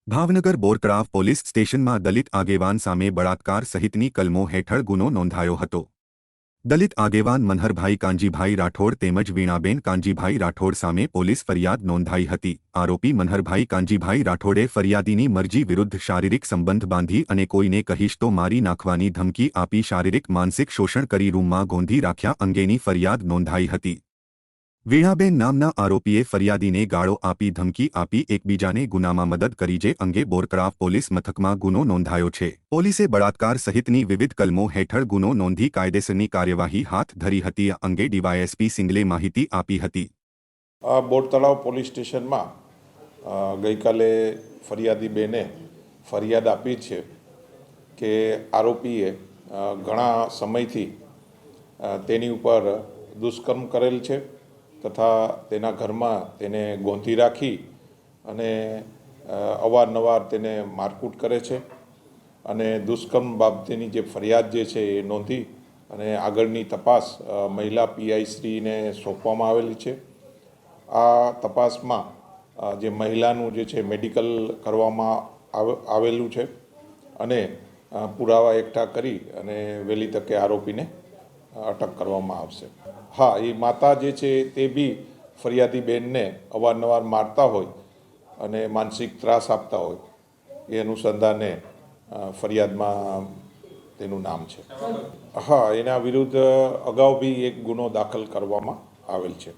Bhavnagar Bortalav police સ્ટેશનમાં દલિત આગેવાન સામે બળાત્કાર સહિતની કલમો હેઠળ ગુનો નોંધાયો હતો। દલિત આગેવાન મનહરભાઈ કાનજીભાઈ રાઠોડ તેમજ વીણાબેન કાનજીભાઈ રાઠોડ સામે પોલીસ ફરિયાદ નોંધાઈ હતી। આરોપી મનહરભાઈ કાનજીભાઈ રાઠોડે ફરિયાદીની મરજી વિરુદ્ધ શારીરિક સંબંધ બાંધી અને કોઈને કહીશ તો મારી નાખવાની ધમકી આપી શારીરિક માનસિક શોષણ કરી રૂમમાં ગોંધી રાખ્યા અંગેની ફરિયાદ નોંધાઈ હતી। વીણાબેન નામના આરોપીએ ફરિયાદીને ગાળો આપી ધમકી આપી એકબીજાને ગુનામાં મદદ કરી જે અંગે બોરતળાવ પોલીસ મથકમાં ગુનો નોંધાયો છે। પોલીસે બળાત્કાર સહિતની વિવિધ કલમો હેઠળ ગુનો નોંધી કાયદેસરની કાર્યવાહી હાથ ધરી હતી। આ અંગે ડીવાયએસપી સિંગલે માહિતી આપી હતી। બોરતળાવ પોલીસ સ્ટેશનમાં ગઈકાલે ફરિયાદી બેને ફરિયાદ આપી છે કે આરોપીએ ઘણા સમયથી તેની ઉપર દુષ્કર્મ કરેલ છે તથા તેના ઘરમાં તેને ગોંધી રાખી અને અવારનવાર તેને મારકૂટ કરે છે અને દુષ્કર્મ બાબતેની જે ફરિયાદ જે છે એ નોંધી અને આગળની તપાસ મહિલા પીઆઈ શ્રીને સોંપવામાં આવેલી છે। આ તપાસમાં જે મહિલાનું જે છે મેડિકલ કરવામાં આવેલું છે અને પુરાવા એકઠા કરી અને વહેલી તકે આરોપીને અટક કરવામાં આવશે। હા, એ માતા જે છે તે બી ફરિયાદી બેનને અવારનવાર મારતા હોય અને માનસિક ત્રાસ આપતા હોય એ અનુસંધાને ફરિયાદમાં તેનું નામ છે। હા, એના વિરુદ્ધ અગાઉ બી એક ગુનો દાખલ કરવામાં આવેલ છે।